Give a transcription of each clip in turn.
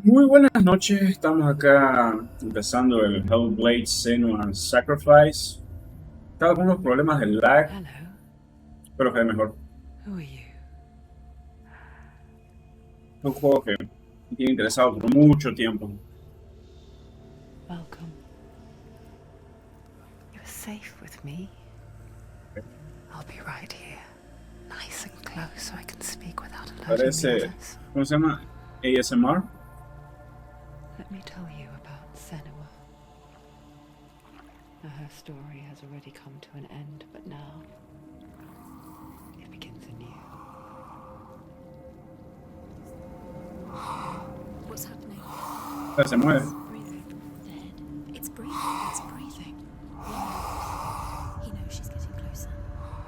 Muy buenas noches, estamos acá empezando el Hellblade Senua Sacrifice. Estaba con unos problemas de lag, Hello, pero que mejor. who are you? Es un juego que me tiene interesado por mucho tiempo. Welcome. You're safe with me. I'll be right here, nice and close so I can speak without alerting the Parece, others. ¿cómo se llama? ASMR. Let me tell you about Senua. Now, her story has already come to an end, but now it begins anew. What's happening? Se mueve. Breathing. Dead. It's breathing. It's breathing. He knows she's getting closer.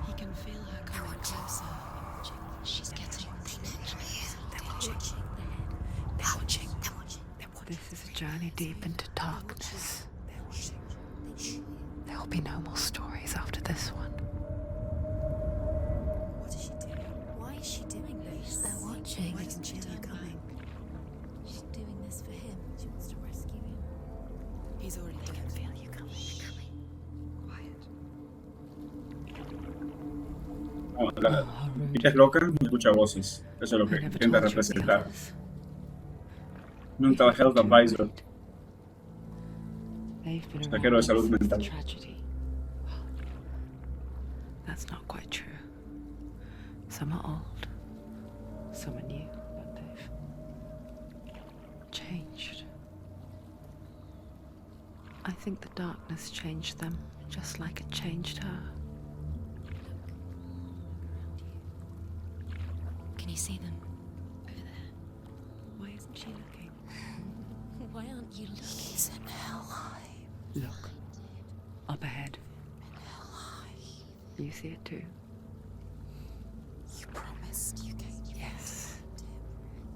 He can feel her coming closer. She's getting closer. They're watching. They're watching. They're watching. This is a journey deep into darkness. There will be no more stories after this one. What is she doing? Why is she doing this? They're watching. Why doesn't she feel her coming? She's doing this for him. She wants to rescue him. He's already dead. I can feel you coming. Quiet. La ella es loca y escucha voces. Eso es lo que I never intenta told you of the representar. others. Mental Health Advisor. They've been Consejero de around salud since the mental. tragedy. Well, that's not quite true. Some are old, some are new, but they've changed. I think the darkness changed them, just like it changed her. Can you see them? Over there. Why isn't she looking? Why aren't you looking? He's in hell high. Look, up ahead. You see it too? You promised you gave you. Yes.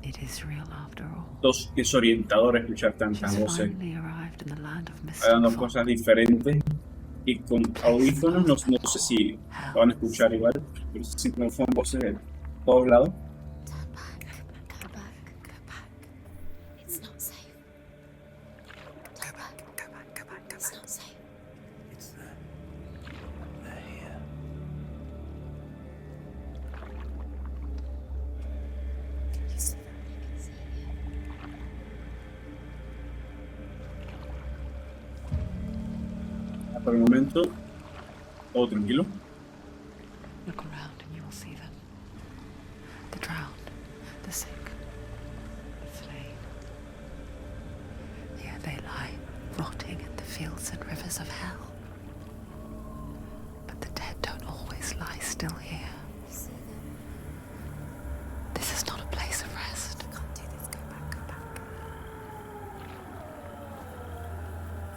It is real after all. Dos desorientador escuchar tantas She's voces. finally arrived in the land of mist Hablando and fog. cosas diferentes y con audífonos no sé si van a escuchar igual, pero sí como son voces de todos lados. Turn back. Go back. Go back. It's not safe. Go back. Go back. Go back. Go back. It's not safe. It's them. They're here. Can you see them? I can see you. Por el momento, todo tranquilo. Look around and you will see them. The drowned, the sick, the slain. Here they lie, rotting in the fields and rivers of hell. But the dead don't always lie still here. You see them? This is not a place of rest. You can't do this. Go back. Go back.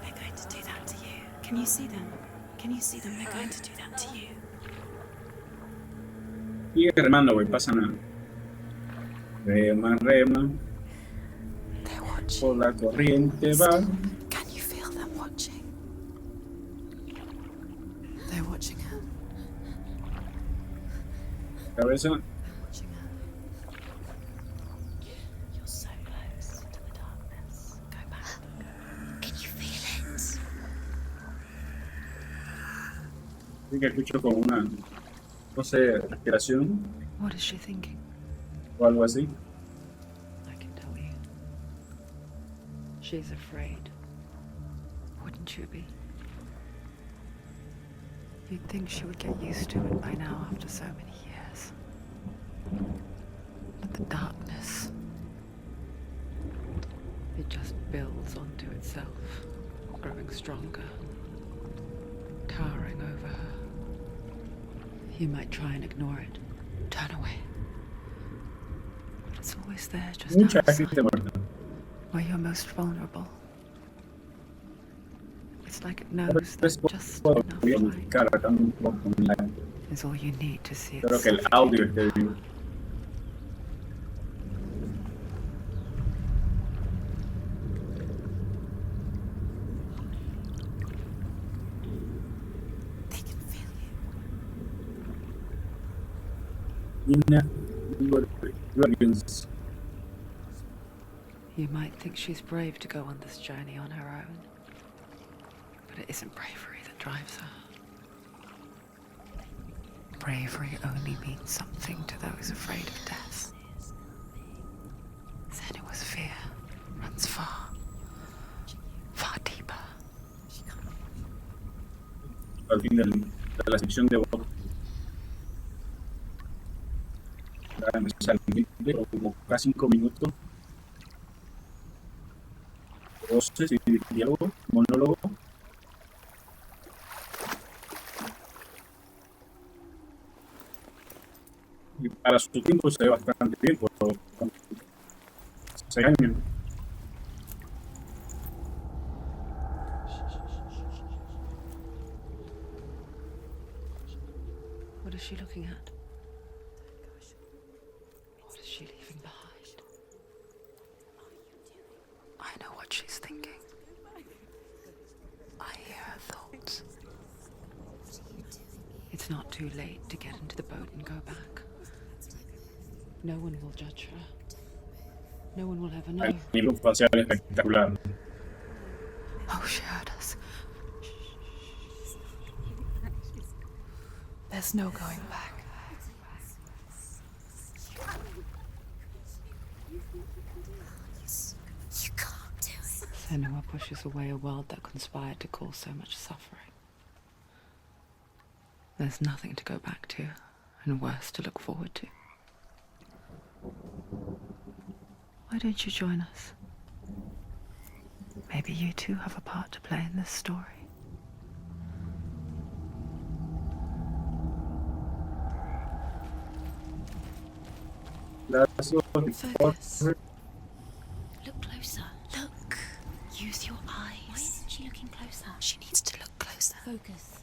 They're going to do that to you. Can you see them? Can you see them? They're going to do that to you. Sigue remando, güey, pasa nada. Rema, rema, They're watching. por la corriente va. Can you feel them watching? They're watching her. Cabeza, They're watching her. You're so close to the darkness. Go back. Can you feel it? sí que escucho como una, no sé, respiración What is she thinking? o algo así. I can tell you. She's afraid. Wouldn't you be? You'd think she would get used to it by now after so many years. But the darkness, it just builds onto itself, growing stronger, towering over her. You might try and ignore it, turn away. But it's always there, just Mucha outside, gente muerta. where you're most vulnerable. It's like it knows Después that just puedo enough light modificar acá un poco en la- is all you need to see it. Espero que el audio esté bien. They can feel you. Inner organs. You might think she's brave to go on this journey on her own, but it isn't bravery that drives her. Bravery only means something to those afraid of death. Senua's fear runs far, far deeper. Al fin de la sección de voz. Va a empezar el video, como casi 5 minutos. Voces y diálogo, monólogo. Y para su tiempo se ve bastante bien, por 6 años. What is she looking at? What is she leaving behind? I know what she's thinking. I hear her thoughts. It's not too late to get into the boat and go back. No one will judge her. No one will ever know. El nivel facial espectacular. Oh, she heard us. There's no going back. You can't do it. Senua pushes away a world that conspired to cause so much suffering. There's nothing to go back to, and worse to look forward to. Why don't you join us? Maybe you too have a part to play in this story. Focus. Look closer. Look. Use your eyes. Why isn't she looking closer? She needs to look closer. Focus.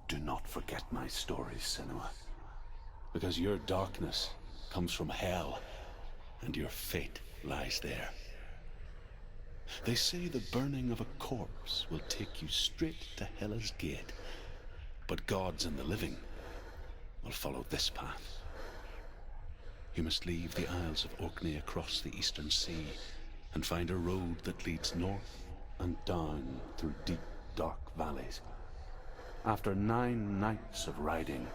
Do not forget my stories, Senua. Because your darkness comes from hell, and your fate lies there. They say the burning of a corpse will take you straight to Hela's gate, but gods and the living will follow this path. You must leave the Isles of Orkney across the eastern sea and find a road that leads north and down through deep, dark valleys. After 9 nights of riding,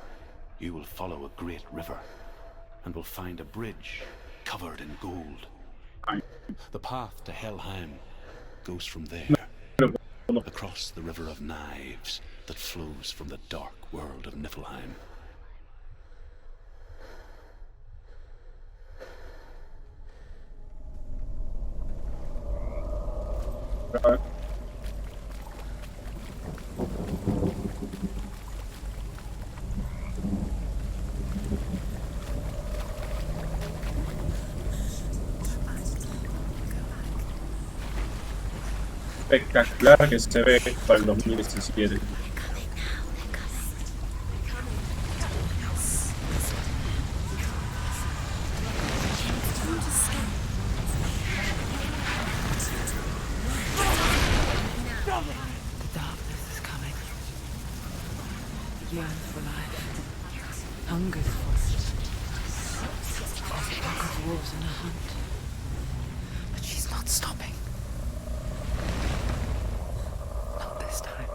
you will follow a great river and will find a bridge covered in gold. The path to Helheim goes from there, across the river of knives that flows from the dark world of Niflheim. Espectacular que se ve para el 2017. The darkness is coming. It yearns for life. Hungers for it. There's a pack of wolves on a hunt. But she's not stopping. Not this time.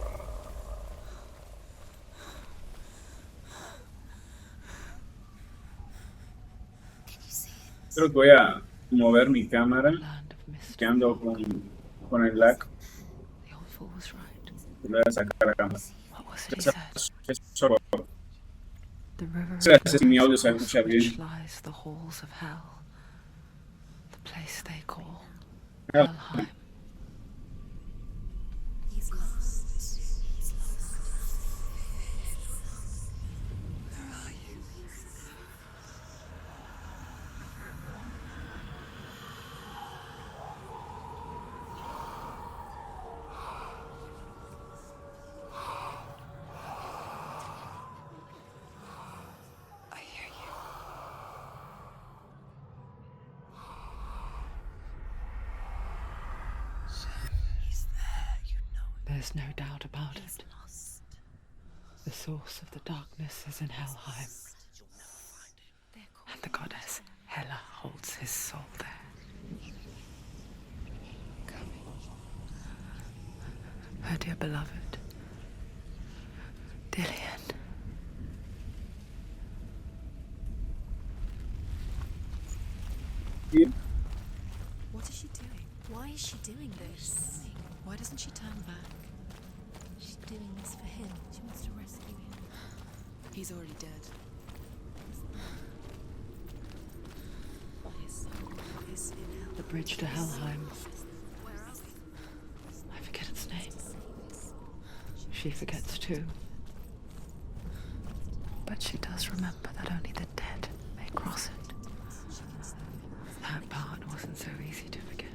Can you see it? Creo que voy a mover mi cámara, Land of mist. que ando con el lag. The old fool was right. Y le voy a sacar la cámara. What was it he said? Es solo The river of gracias, mi audio se escucha which bien. lies the halls of hell. The place they call Ah, Helheim. He's lost. He's lost. Where are you? There's no doubt about He's it. lost. The source of the darkness is in Helheim, They're called and the goddess Hela holds his soul there. Her dear beloved, Dillian. Yeah. What is she doing? Why is she doing this? Why doesn't she turn back? She's doing this for him. She wants to rescue him. He's already dead. His soul is in hell. The bridge to Helheim. Where are we? I forget its name. She forgets too. But she does remember that only the dead may cross it. That part wasn't so easy to forget.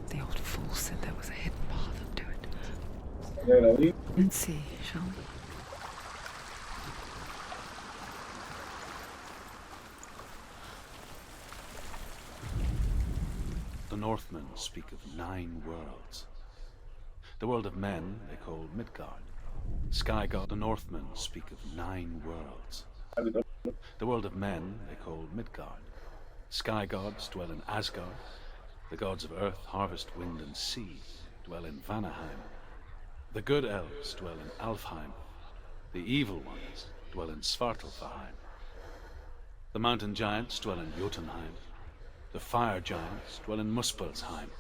The old fool said there was a hidden path up to it. Let's see, shall we? The Northmen speak of 9 worlds. The world of men they call Midgard. Sky god. The Northmen speak of 9 worlds. The world of men they call Midgard. Sky gods dwell in Asgard. The gods of earth, harvest, wind, and sea dwell in Vanaheim. The good elves dwell in Alfheim. The evil ones dwell in Svartalfheim. The mountain giants dwell in Jotunheim. The fire giants dwell in Muspelheim.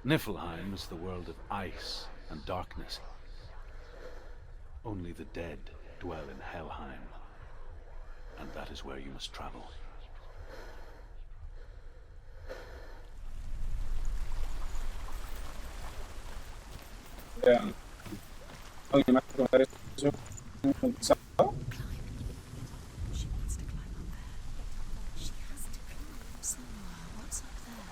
Niflheim is the world of ice and darkness. Only the dead dwell in Helheim. And that is where you must travel. Yeah. ¿Alguien más quiere tomar eso? She wants to climb up there. She has to climb. Senua, what's up there?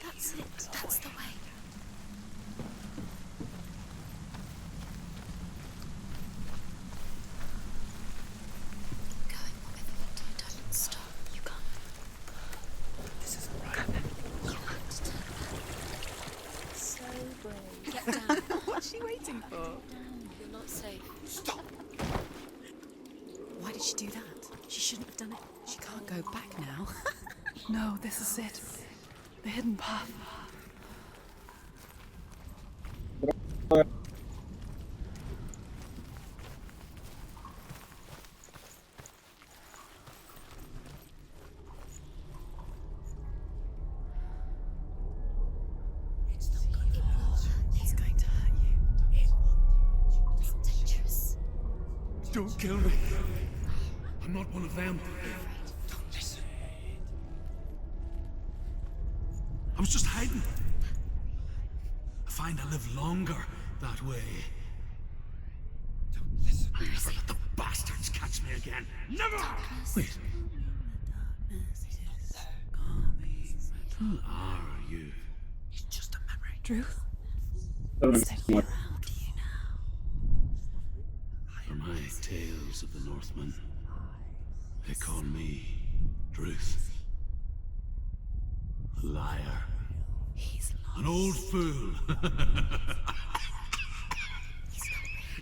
That's it. That's the way. Keep going, whatever you do, don't stop. You can't. This isn't right. You have to turn back. So brave. Get down. What's she waiting for? You're not safe. Stop! Why did she do that? She shouldn't have done it. She can't go back now. No, this is it. The hidden path. It's not going to hurt. It's going to hurt you. It's dangerous. Don't kill me. I'm not one of them. Don't listen. I was just hiding. I find I live longer that way. Don't listen. Never let the bastards catch me again. Never! Wait. Who are you? It's just a memory. Truth? Around you now. For my tales of the Northmen, they call me Druth. A liar. He's lost. An old fool.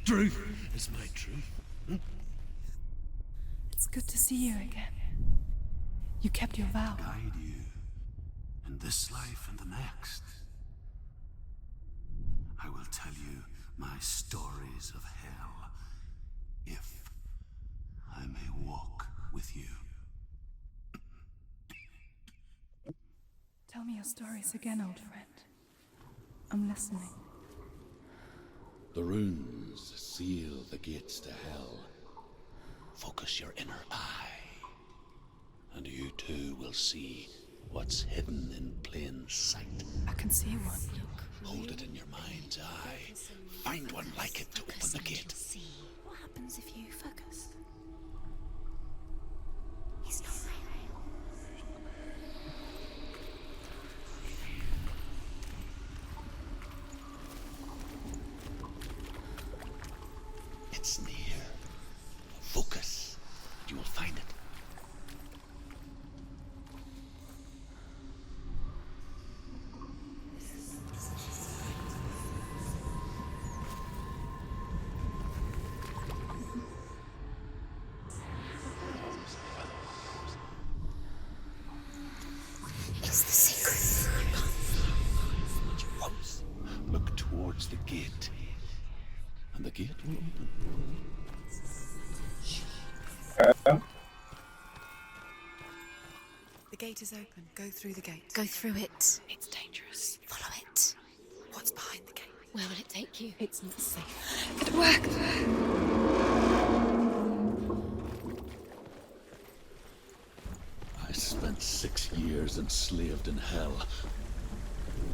Truth is my truth. It's good to see you again. You kept your vow. Guide you in this life and the next. I will tell you my stories of hell, if I may walk with you. Tell me your stories again, old friend. I'm listening. The runes seal the gates to hell. Focus your inner eye, and you too will see what's hidden in plain sight. I can see one. Hold it in your mind's eye. Find one like it to open the gate. See what happens if you focus. He's not real. It's near. Focus, and you will find it. It's the secret. Look towards the gate, and the gate will open. The gate is open. Go through the gate. Go through it. It's dangerous. Follow it. What's behind the gate? Where will it take you? It's not safe. It worked. I spent 6 years enslaved in hell,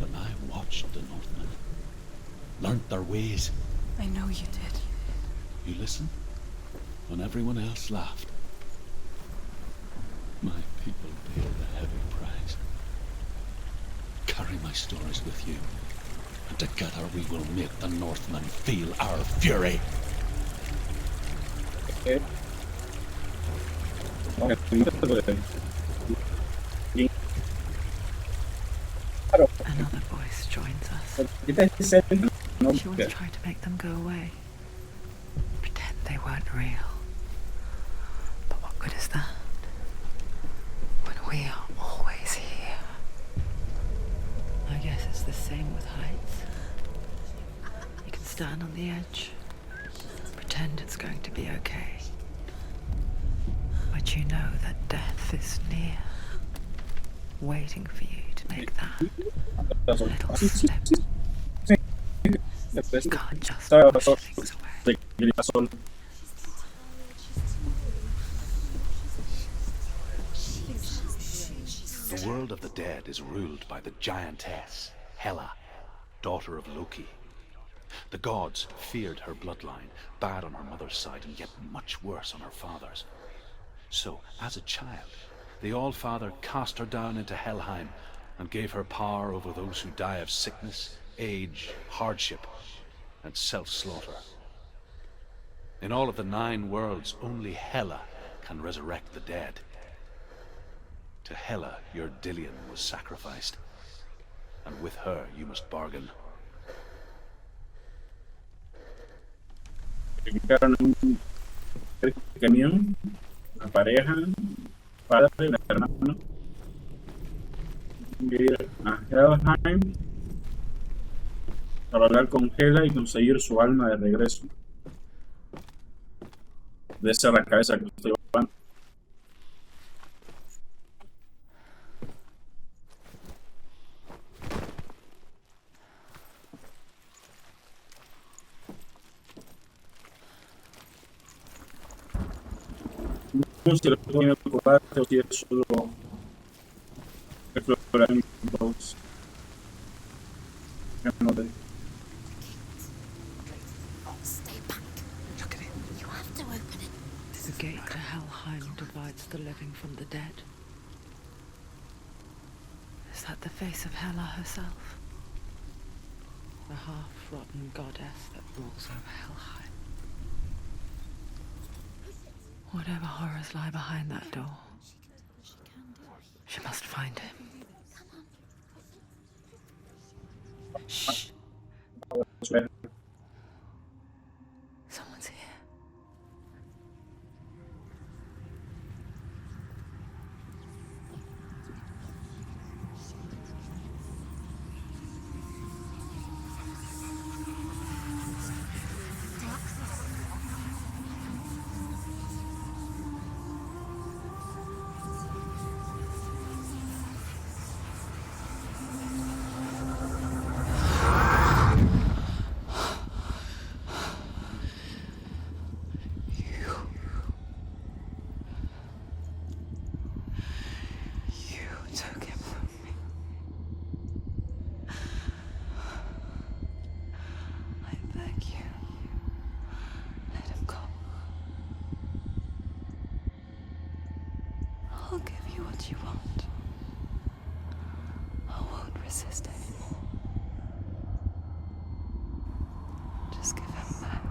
but I watched the Northmen, learnt their ways. I know you did. You listened when everyone else laughed. My people paid a heavy price. Carry my stories with you, and together we will make the Northmen feel our fury. Okay. Another voice joins us. She wants to try to make them go away. Pretend they weren't real. But what good is that? When we are always here. I guess it's the same with heights. You can stand on the edge, pretend it's going to be okay. But you know that death is near, waiting for you to make that little step. You can't just push things away. The world of the dead is ruled by the giantess, Hela, daughter of Loki. The gods feared her bloodline, bad on her mother's side and yet much worse on her father's. So, as a child, the All-Father cast her down into Helheim and gave her power over those who die of sickness, age, hardship, and self-slaughter. In all of the 9 worlds, only Hela can resurrect the dead. To Hela, your Dillion was sacrificed, and with her you must bargain. Llegaron un camión, una pareja, padre, un hermano, ir a Helheim para hablar con Hela y conseguir su alma de regreso. De esa la cabeza que estoy llevando. No sé si lo puedo ocupar o si es solo explorar en boats. No te... Stay back. Look at it. You have to open it. The gate to Helheim divides the living from the dead. Is that the face of Hela herself? The half-rotten goddess that rules over Helheim. Whatever horrors lie behind that door, she must find him. Shh. Someone's here. I'll give you what you want. I won't resist anymore. Just give him back.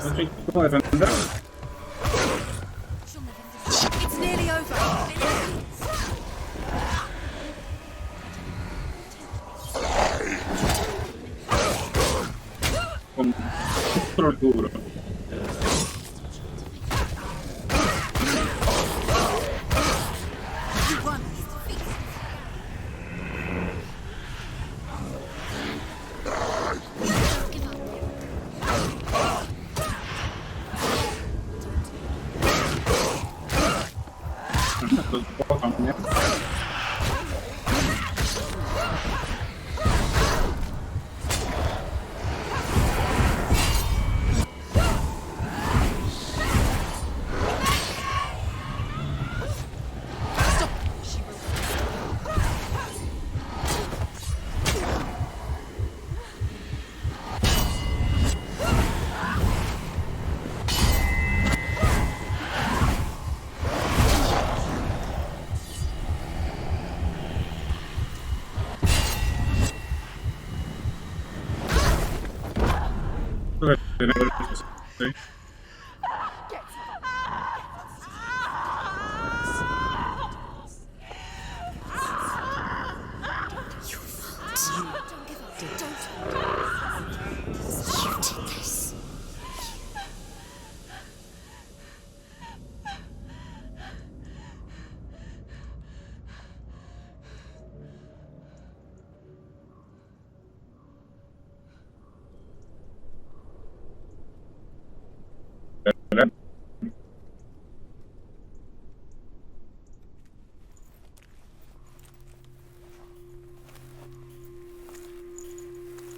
No sé cómo defenderlo. She'll never finish. It's nearly over. Con control duro. You won. Give up. Los puedo cambiar. Sí.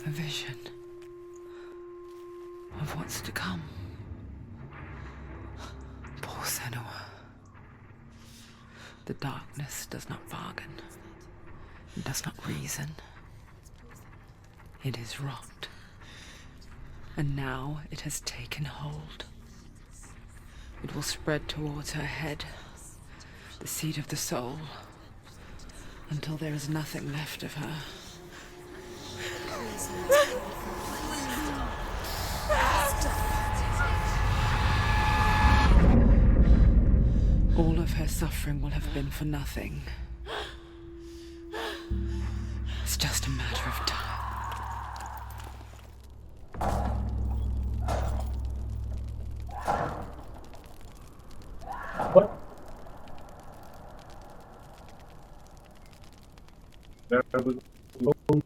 A vision of what's to come. Poor Senua. The darkness does not bargain. It does not reason. It is rot. And now it has taken hold. It will spread towards her head, the seat of the soul, until there is nothing left of her. All of her suffering will have been for nothing. It's just a matter of time. What? There was no bomb.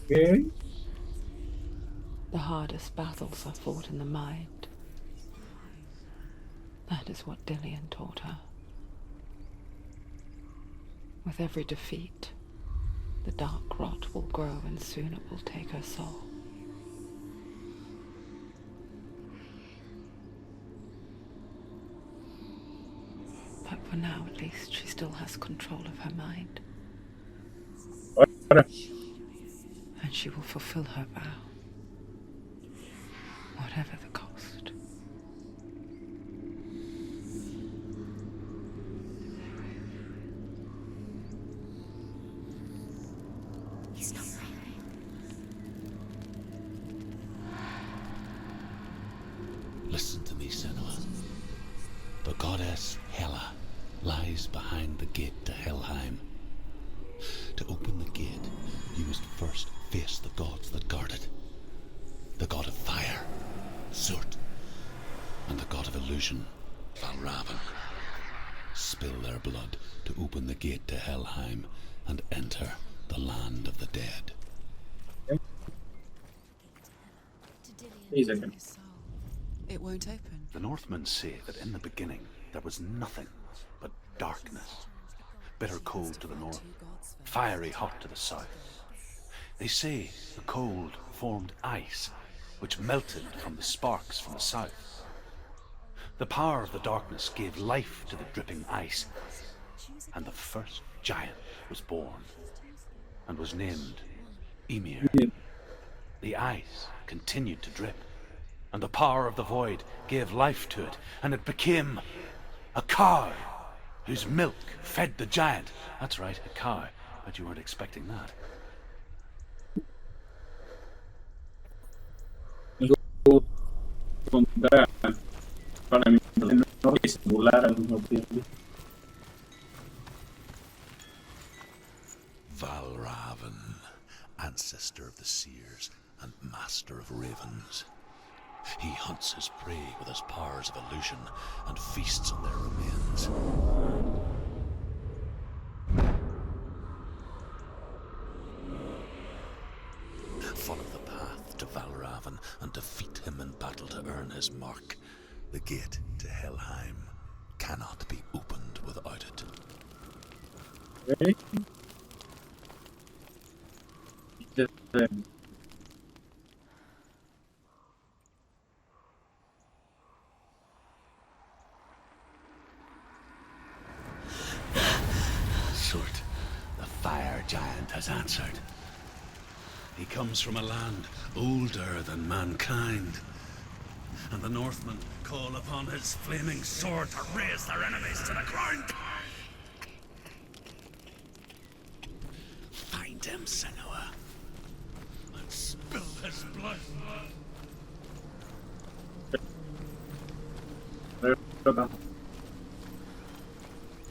Okay. The hardest battles are fought in the mind. That is what Dillian taught her. With every defeat, the dark rot will grow and soon it will take her soul. But for now, at least, she still has control of her mind. Ahora. And she will fulfill her vow. Whatever the cost. He's not right. Listen to me, Senua. The goddess Hela lies behind the gate to Helheim. To open the gate, you must first face the gods that guard it. The god of fire, Surt, and the god of illusion, Valravan. Spill their blood to open the gate to Helheim and enter the land of the dead. He's a good. It won't open. The Northmen say that in the beginning there was nothing but darkness. Bitter cold to the north, fiery hot to the south. They say the cold formed ice, which melted from the sparks from the south. The power of the darkness gave life to the dripping ice, and the first giant was born. and was named Ymir. The ice continued to drip, and the power of the void gave life to it, and it became a cow whose milk fed the giant. That's right, a cow. Bet you weren't expecting that. Contra para mí no es volar al mismo tiempo. Valravan, ancestor of the seers and master of ravens. He hunts his prey with his powers of illusion and feasts on their remains. Follow the path to Valravan and defeat him in battle to earn his mark. The gate to Helheim cannot be opened without it. Okay. Surt, the fire giant, has answered. He comes from a land older than mankind, and the Northmen call upon his flaming sword to raze their enemies to the ground. Find him, Senua, and spill his blood.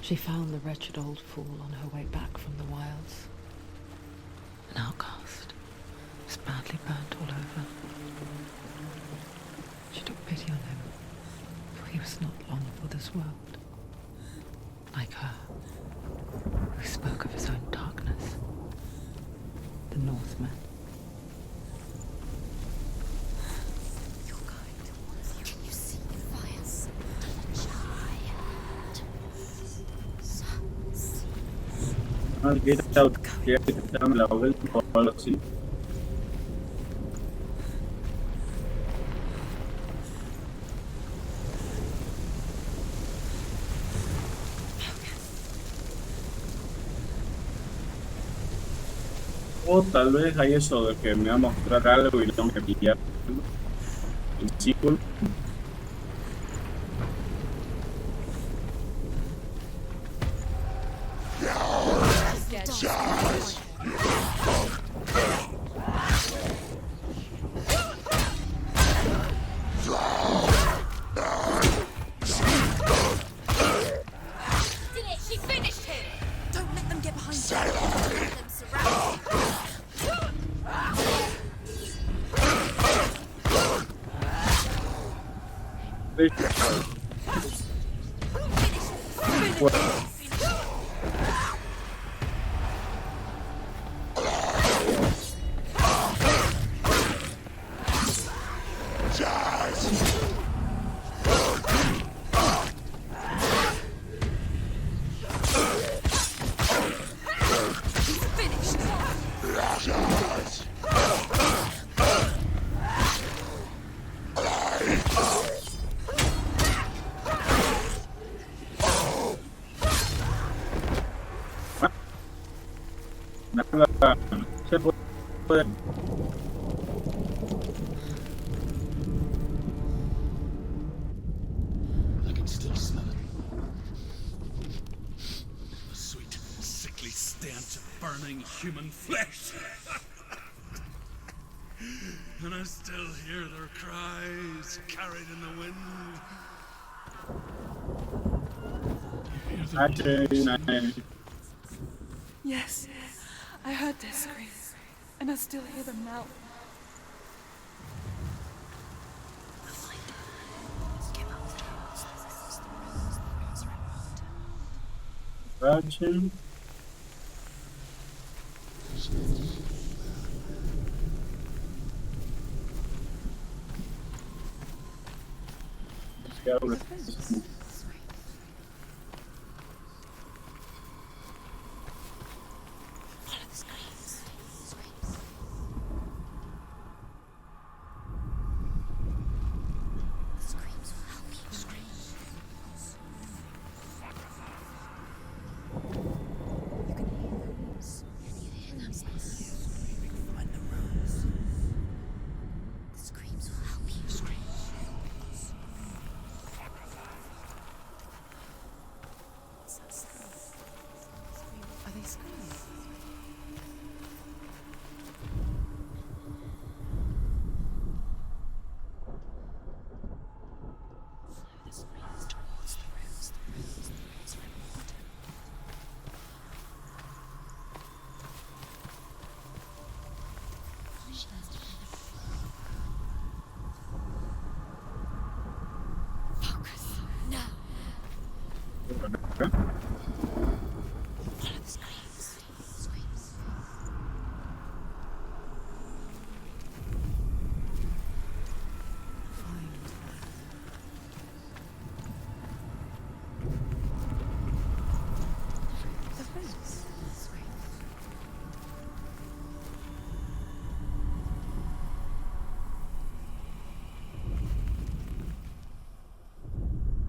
She found the wretched old fool on her way back from the wilds. An outcast, was badly burnt all over. She took pity on him, for he was not long for this world. Like her, who spoke of his own darkness. The Northmen. You're going towards you. Can you see the fires? Giant. Get out. Get down level or así. O tal vez hay eso de que me va a mostrar algo y tengo que pillar el círculo. Did it? She finished him! Don't let them get behind you. Let them surround Nada se puede. I can still smell it. The sweet, sickly stench of burning human flesh. And I still hear their cries carried in the wind. You hear them? Yes, I heard their screams, and I still hear them now. Virgin. Follow the screams. The screams will help you. Screams. You can hear them. Can you hear them? they screaming? The screams towards the rooms. The rooms are important. She has to find the focus now. Follow the screams. Screams. The rooms.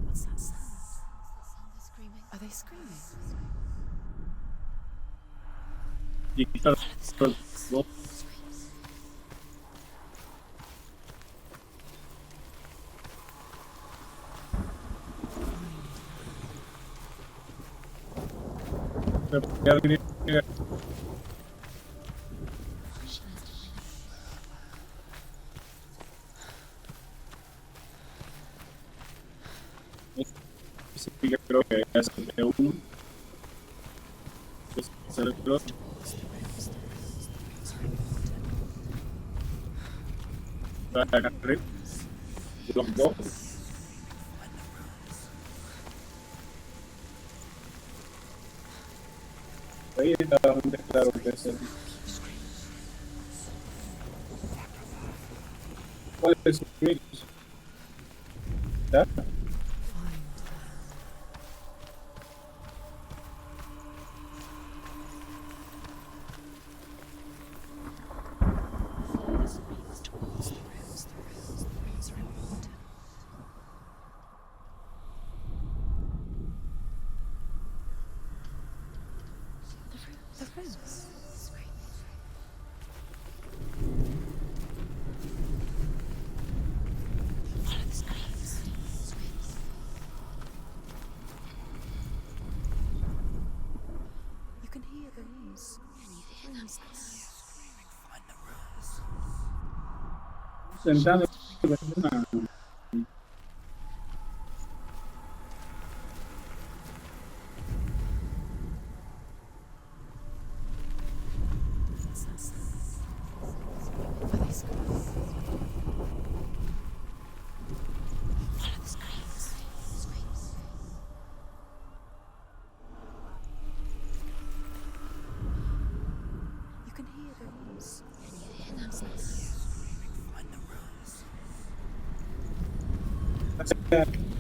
What's that sound? They're screaming. Are they screaming? Creo que ya se uno. Sale el otro. Va a ganar los dos. Ahí está bastante claro que es el. ¿Cuál es su mix? ¿Ya? The rooms. Follow the screams. You can hear the rooms. Rooms. Find the rooms. Sentado en una. What's that sound? Are they screaming? Follow the screams. Screams. You can hear the rooms. Hear them. Find the rooms. Thank you.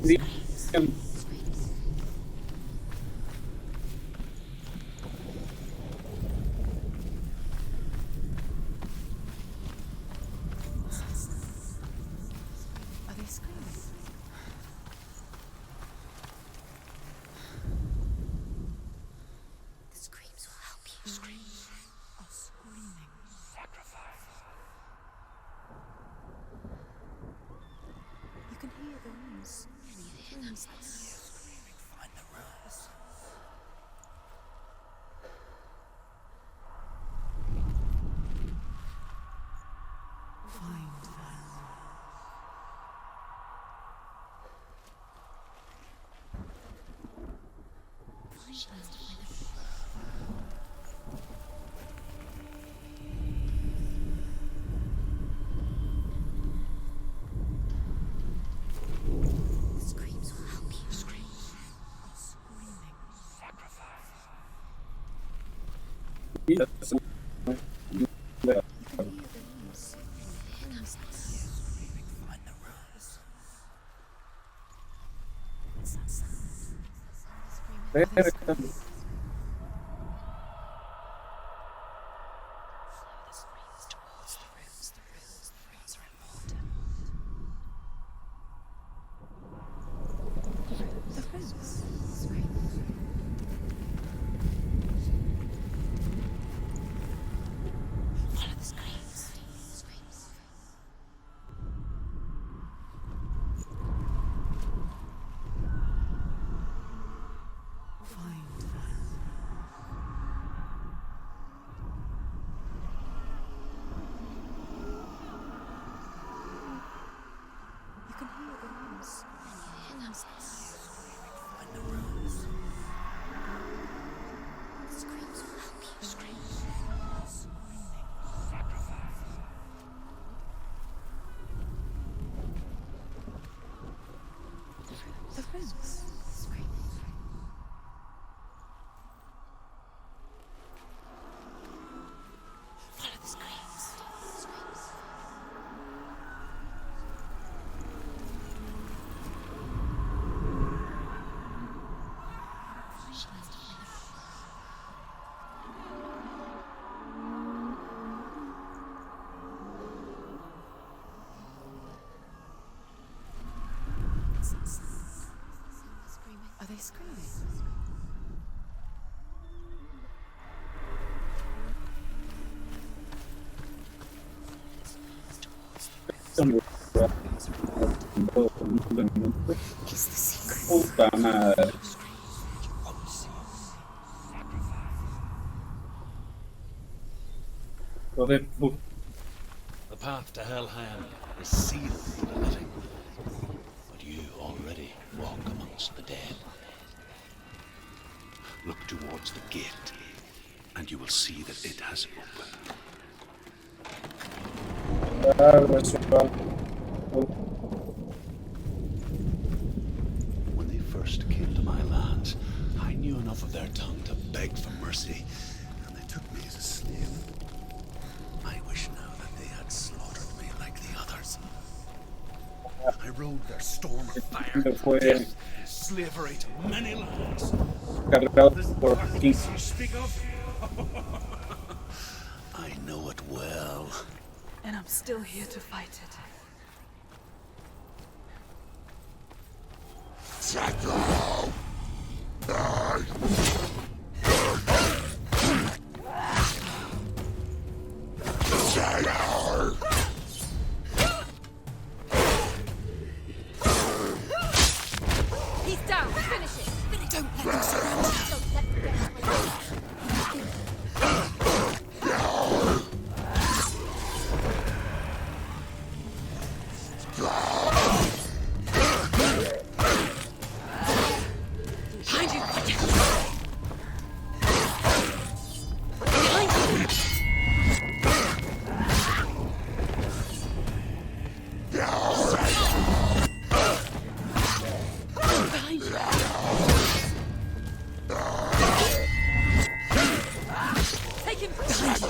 The rooms. Are they screaming? The screams will help you. Screams are screaming. You can hear the rooms. Rooms. Find the rooms. Find them. Verga. The screams towards the rooms. The rooms are important. The rooms. Follow the screams. Find them. You can hear the rooms. Find the rooms. The screams will help you. Screams. The rooms. Follow the screams. Are they screaming? It's the secret. Puta madre. Hijo de puta. The path to Hellhand is sealed for the living, but you already walk amongst the dead. Look towards the gate, and you will see that it has opened. When they first came to my lands, I knew enough of their tongue to beg for mercy, and they took me as a slave. I wish now that they had slaughtered me like the others. I rode their storm of fire, death, and slavery to many lands. Cargados por You speak of? I know it well. And I'm still here to fight it. He's down. Finish it. Don't let them surround you. Don't let them get away. Behind you. Behind you. Behind you. Take him behind you.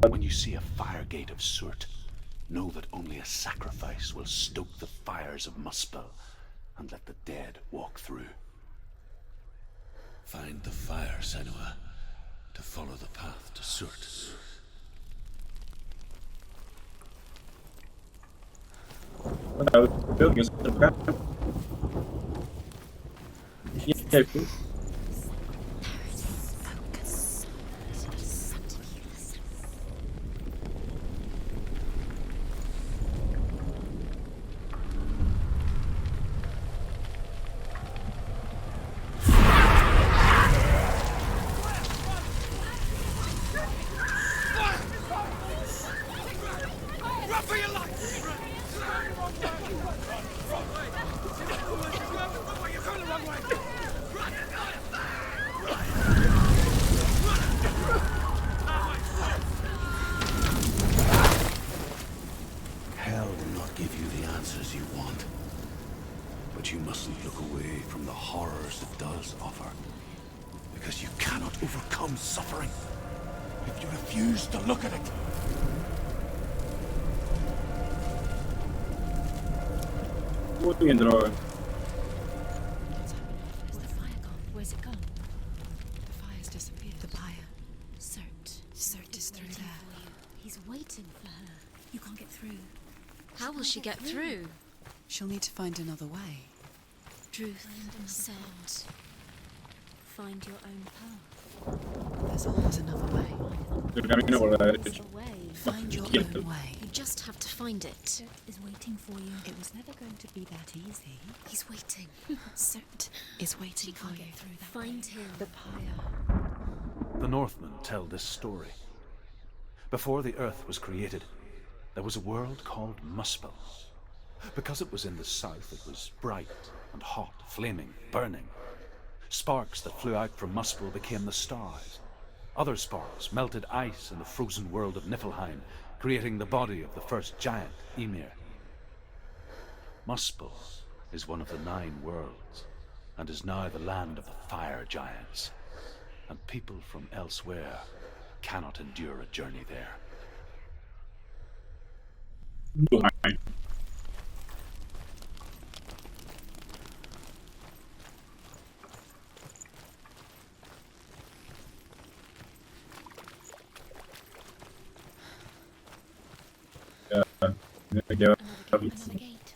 When you see a fire gate of Surt, know that only a sacrifice will stoke the fires of Muspel and let the dead walk through. Find the fire, Senua, to follow the path to Surt. Creo que es acá. Y aquí. Hell will not give you the answers you want. But you mustn't look away from the horrors it does offer. Because you cannot overcome suffering if you refuse to look at it. Muy bien, droga. What's happened? Where's the fire gone? Where's it gone? The fire's disappeared. The pyre. Cert is through there. He's waiting for her. You can't get through. How will she get through? She'll need to find another way. Druth said, find your own path. There's always another way. El camino por la There's derecha. a way. Find your Izquierda. own way. You just have to find it. Is waiting for you. It was never going to be that easy. He's waiting. Cert Is waiting for can't you. get through that. Find him. The pyre. The Northmen tell this story. Before the earth was created, there was a world called Muspel. Because it was in the south, it was bright and hot, flaming, burning. Sparks that flew out from Muspel became the stars. Other sparks melted ice in the frozen world of Niflheim, creating the body of the first giant, Ymir. Muspel is one of the 9 worlds, and is now the land of the fire giants. And people from elsewhere cannot endure a journey there. Behind. Another gate.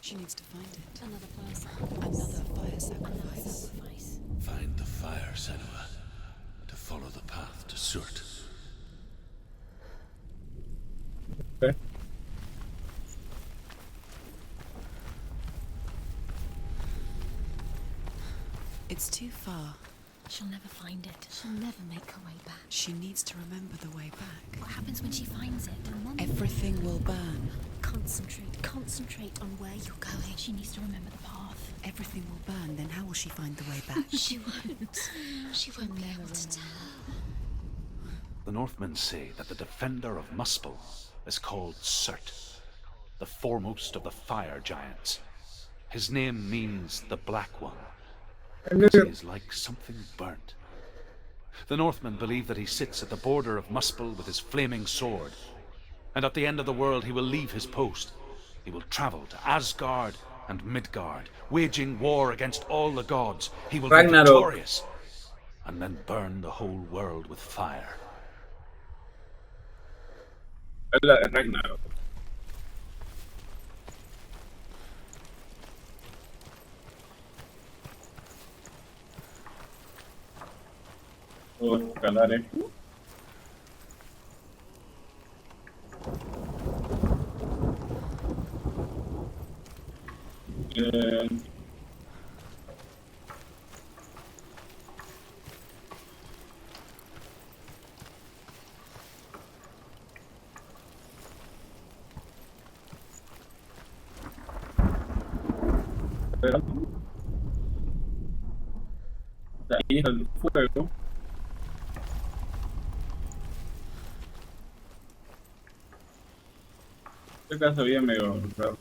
She needs to find it. Another fire. Another fire Another sacrifice. sacrifice. Find the fire, Senua, to follow the path to Surt. Okay. It's too far. She'll never find it. She'll never make her way back. She needs to remember the way back. What happens when she finds it? Everything will burn. Concentrate on where you're going. She needs to remember the path. Everything will burn, then how will she find the way back? She won't be able to tell. The Northmen say that the defender of Muspel is called Surt, the foremost of the fire giants. His name means the Black One, because he is like something burnt. The Northmen believe that he sits at the border of Muspel with his flaming sword, and at the end of the world he will leave his post. He will travel to Asgard and Midgard, waging war against all the gods. He will be Ragnarok. victorious, and then burn the whole world with fire. Es la de Ragnarok. Puedo escalar, ahí es el fuego. Este caso bien medio raro.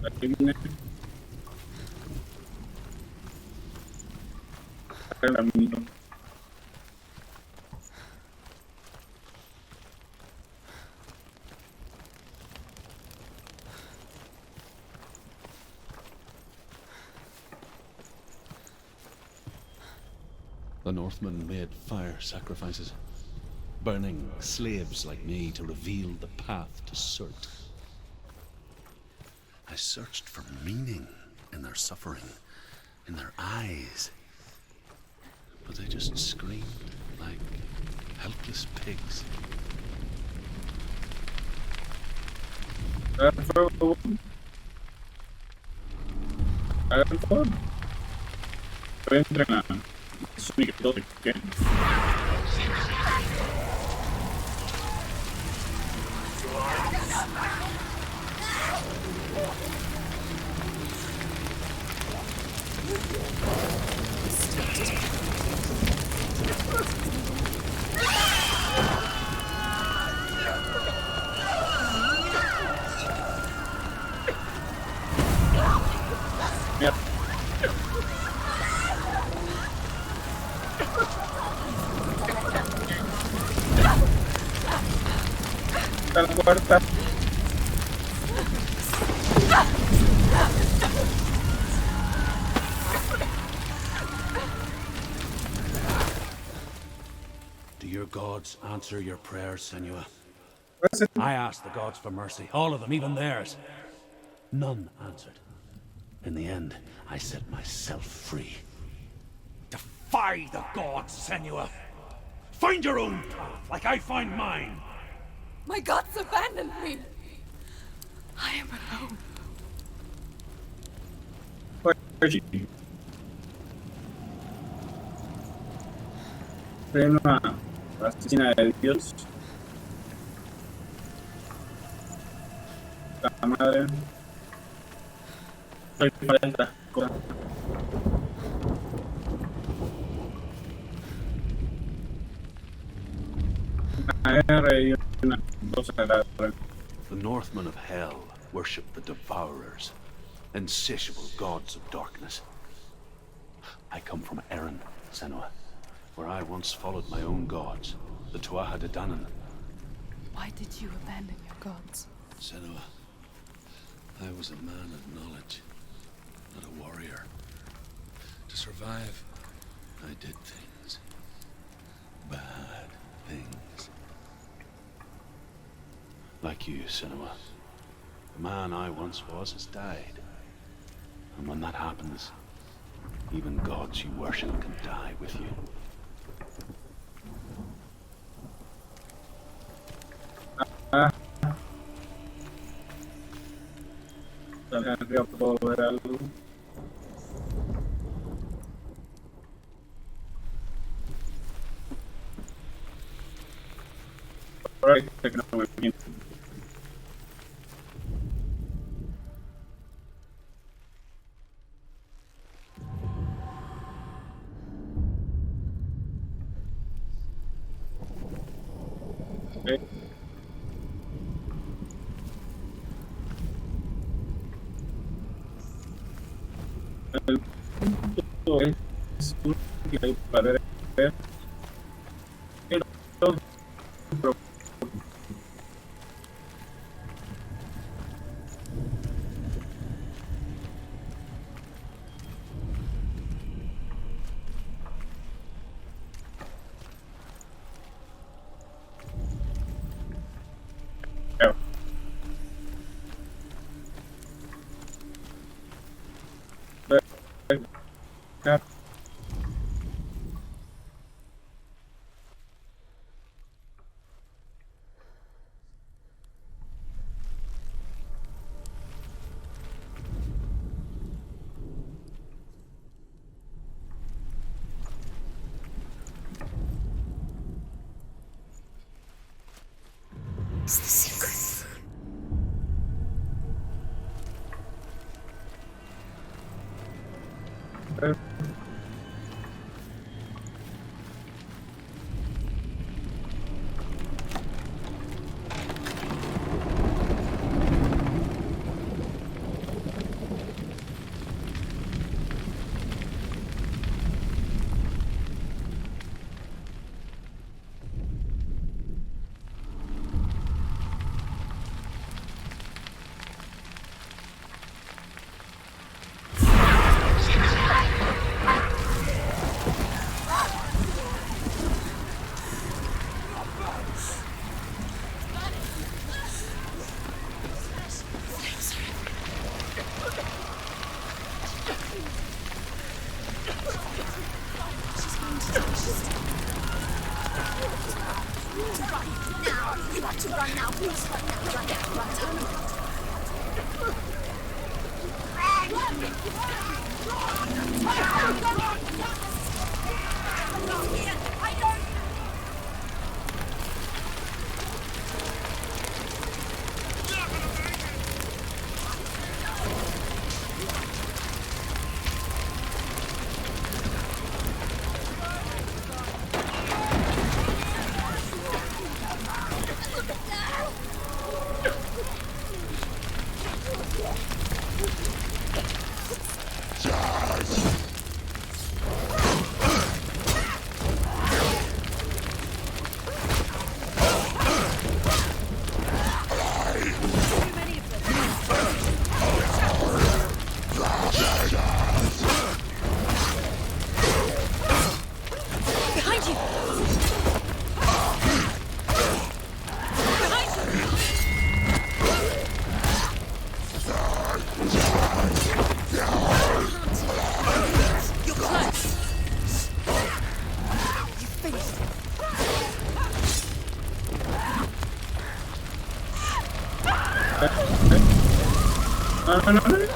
Aquí viene. Acá el caminito. The Northmen made fire sacrifices, burning slaves like me to reveal the path to Surt. I searched for meaning in their suffering, in their eyes, but they just screamed like helpless pigs. Agarra el fuego. Agarra el fuego. Pero entra en la Sonic 2, ¿qué? la puerta. Do your gods answer your prayers, Senua? Pues, I asked the gods for mercy, all of them, even theirs. None answered. In the end, I set myself free. Defy the gods, Senua! Find your own path, like I find mine! My gods abandoned me. I am alone. Senua, la asesina de Dios. La madre. Soy para estas cosas. Una R y una cosa grave. The Northmen of Hell worship the Devourers, insatiable gods of darkness. I come from Erin, Senua, where I once followed my own gods, the Tuatha De Danann. Why did you abandon your gods? Senua, I was a man of knowledge, not a warrior. To survive, I did things. Bad things. Like you, Senua. The man I once was has died. And when that happens, even gods you worship can die with you. Tendría que poder ver algo. Por ahí que no me miento. Okay. El punto es que hay para ver pero It's the secret. You have to run now, please. Run now, run now, run. Turn around. No, no, no.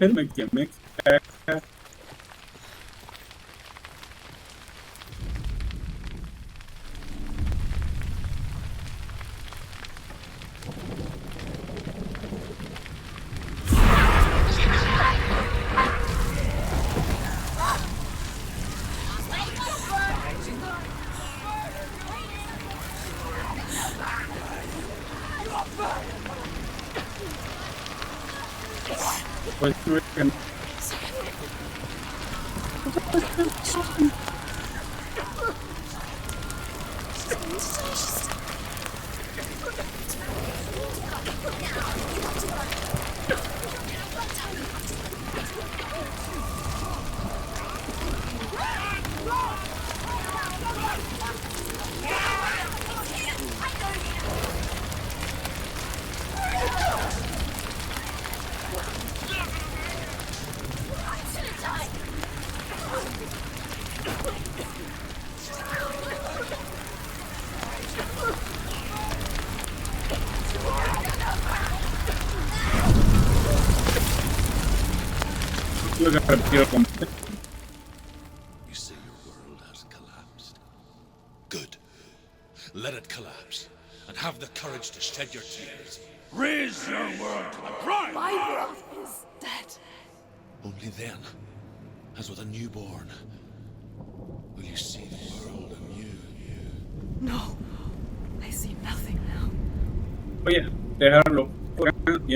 Espérame que me caga. Pues no es que tuve que repetir con You say your world has collapsed. Good. Let it collapse, and have the courage to shed your tears. Raise your world to the prime! My world is dead. Only then, as with a newborn, will you see the world anew. No, I see nothing now. voy a dejarlo fuera y